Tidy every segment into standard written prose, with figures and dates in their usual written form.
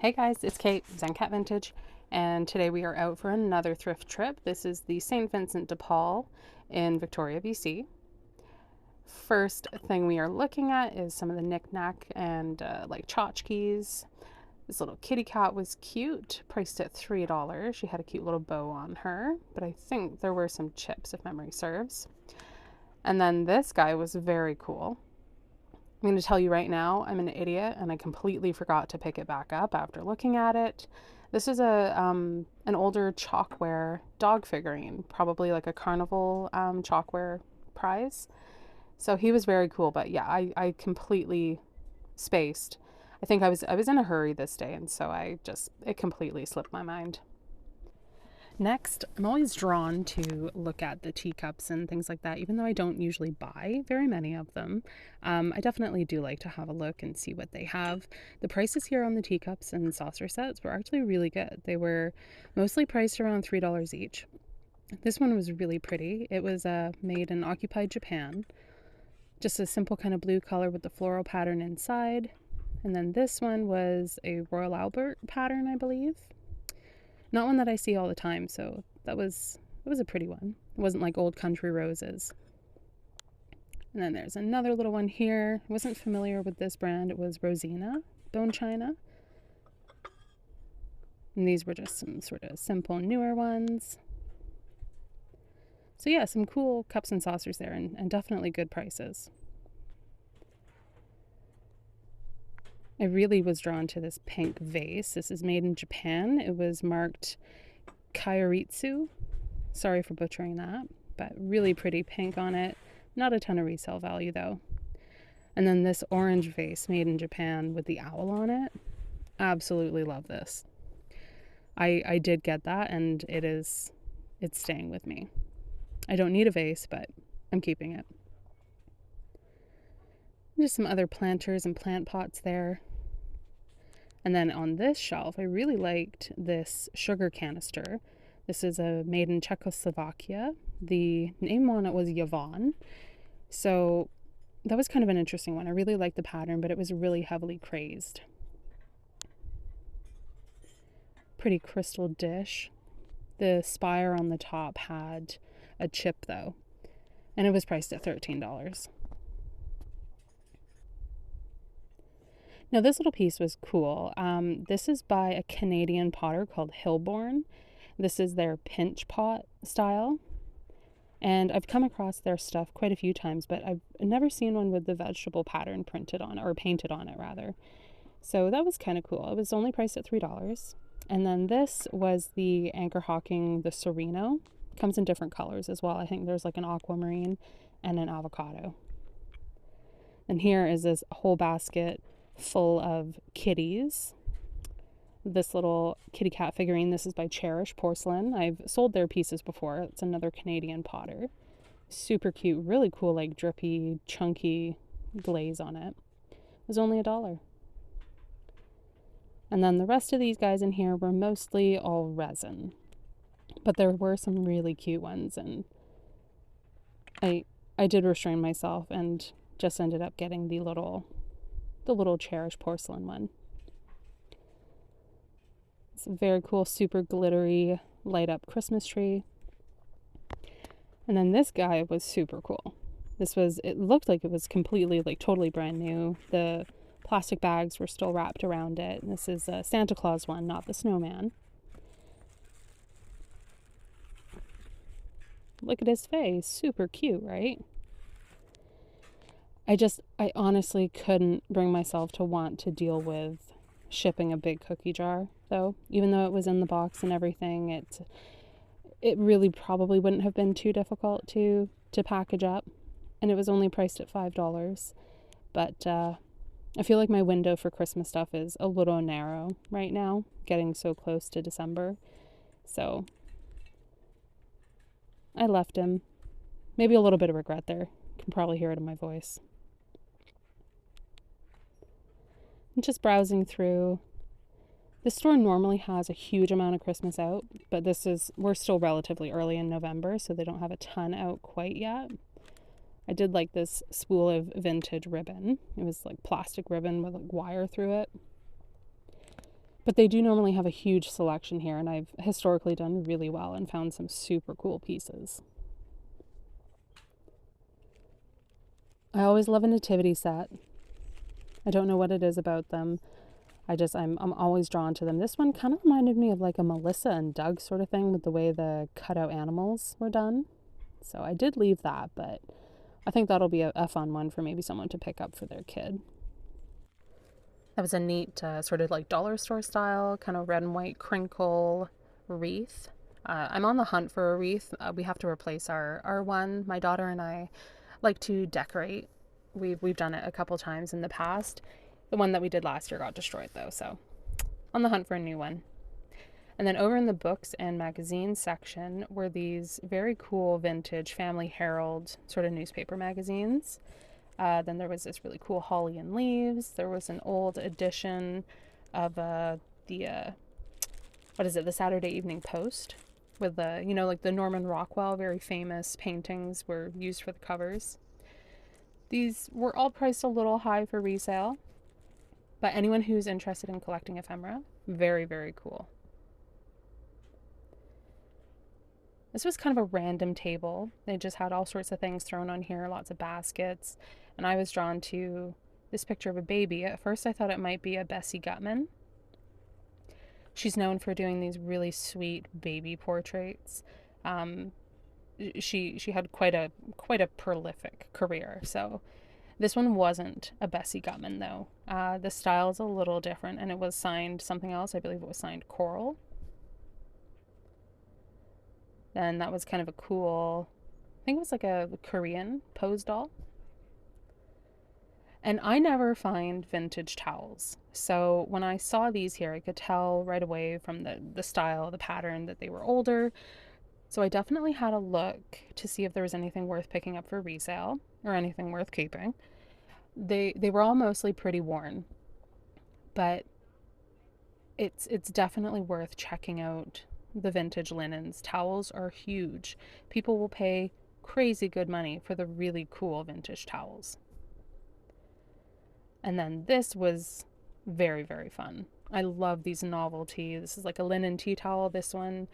Hey guys, it's Kate, Zen Cat Vintage, and today we are out for another thrift trip. This is the St. Vincent de Paul in Victoria, BC. First thing we are looking at is some of the knick-knack and like tchotchkes. This little kitty cat was cute, priced at $3. She had a cute little bow on her, but I think there were some chips if memory serves. And then this guy was very cool. I'm going to tell you right now, I'm an idiot and I completely forgot to pick it back up after looking at it. This is an older Chalkware dog figurine, probably like a carnival Chalkware prize. So he was very cool, but yeah, I completely spaced. I think I was in a hurry this day, and so it completely slipped my mind. Next, I'm always drawn to look at the teacups and things like that, even though I don't usually buy very many of them. I definitely do like to have a look and see what they have. The prices here on the teacups and saucer sets were actually really good. They were mostly priced around $3 each. This one was really pretty. It was made in occupied Japan. Just a simple kind of blue color with the floral pattern inside. And then this one was a Royal Albert pattern, I believe. Not one that I see all the time, so it was a pretty one. It wasn't like Old Country Roses. And then there's another little one here. I wasn't familiar with this brand. It was Rosina Bone China. And these were just some sort of simple newer ones. So yeah, some cool cups and saucers there, and definitely good prices. I really was drawn to this pink vase. This is made in Japan. It was marked Kyoritsu. Sorry for butchering that, but really pretty pink on it. Not a ton of resale value though. And then this orange vase made in Japan with the owl on it. Absolutely love this. I did get that, and it's staying with me. I don't need a vase, but I'm keeping it. Just some other planters and plant pots there. And then on this shelf, I really liked this sugar canister. This is made in Czechoslovakia. The name on it was Yvonne. So that was kind of an interesting one. I really liked the pattern, but it was really heavily crazed. Pretty crystal dish. The spire on the top had a chip though, and it was priced at $13. Now this little piece was cool. This is by a Canadian potter called Hilborn. This is their pinch pot style. And I've come across their stuff quite a few times, but I've never seen one with the vegetable pattern printed on it, or painted on it rather. So that was kind of cool. It was only priced at $3. And then this was the Anchor Hawking, the Sereno. Comes in different colors as well. I think there's like an aquamarine and an avocado. And here is this whole basket full of kitties. This little kitty cat figurine, this is by Cherish Porcelain. I've sold their pieces before. It's another Canadian potter. Super cute, really cool, like drippy, chunky glaze on it. It was only $1. And then the rest of these guys in here were mostly all resin, but there were some really cute ones, and I did restrain myself and just ended up getting the little Cherish Porcelain one. It's a very cool, super glittery, light up Christmas tree. And then this guy was super cool. It looked like it was completely, like totally brand new. The plastic bags were still wrapped around it. And this is a Santa Claus one, not the snowman. Look at his face, super cute, right? I honestly couldn't bring myself to want to deal with shipping a big cookie jar, though. Even though it was in the box and everything, it really probably wouldn't have been too difficult to package up. And it was only priced at $5. But I feel like my window for Christmas stuff is a little narrow right now, getting so close to December. So I left him. Maybe a little bit of regret there. You can probably hear it in my voice. I'm just browsing through. This store normally has a huge amount of Christmas out, but we're still relatively early in November, so they don't have a ton out quite yet. I did like this spool of vintage ribbon. It was like plastic ribbon with like wire through it. But they do normally have a huge selection here, and I've historically done really well and found some super cool pieces. I always love a nativity set. I don't know what it is about them. I'm always drawn to them. This one kind of reminded me of like a Melissa and Doug sort of thing with the way the cutout animals were done. So I did leave that, but I think that'll be a fun one for maybe someone to pick up for their kid. That was a neat sort of like dollar store style, kind of red and white crinkle wreath. I'm on the hunt for a wreath. We have to replace our one. My daughter and I like to decorate. We've done it a couple times in the past. The one that we did last year got destroyed though, so on the hunt for a new one. And then over in the books and magazines section were these very cool vintage Family Herald sort of newspaper magazines. Then there was this really cool Holly and Leaves. There was an old edition of the Saturday Evening Post with the, like the Norman Rockwell very famous paintings were used for the covers. These were all priced a little high for resale, but anyone who's interested in collecting ephemera, very, very cool. This was kind of a random table. They just had all sorts of things thrown on here, lots of baskets, and I was drawn to this picture of a baby. At first I thought it might be a Bessie Gutman. She's known for doing these really sweet baby portraits. She had quite a prolific career, so this one wasn't a Bessie Gutman, though. The style is a little different, and it was signed something else. I believe it was signed Coral. Then that was kind of a cool, I think it was like a Korean pose doll. And I never find vintage towels. So when I saw these here, I could tell right away from the style, the pattern, that they were older. So I definitely had a look to see if there was anything worth picking up for resale or anything worth keeping. They were all mostly pretty worn, but it's definitely worth checking out the vintage linens. Towels are huge. People will pay crazy good money for the really cool vintage towels. And then this was very, very fun. I love these novelty. This is like a linen tea towel. This one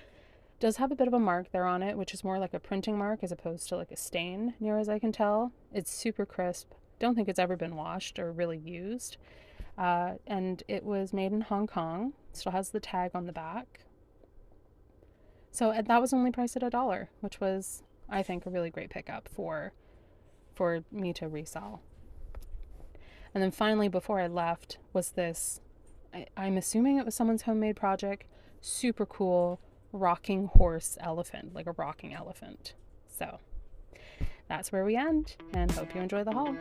does have a bit of a mark there on it, which is more like a printing mark as opposed to like a stain, near as I can tell. It's super crisp. Don't think it's ever been washed or really used. And it was made in Hong Kong. Still has the tag on the back. So that was only priced at $1, which was, I think, a really great pickup for me to resell. And then finally, before I left, was this, I'm assuming it was someone's homemade project, super cool rocking horse elephant, like a rocking elephant. So that's where we end, and hope you enjoy the haul.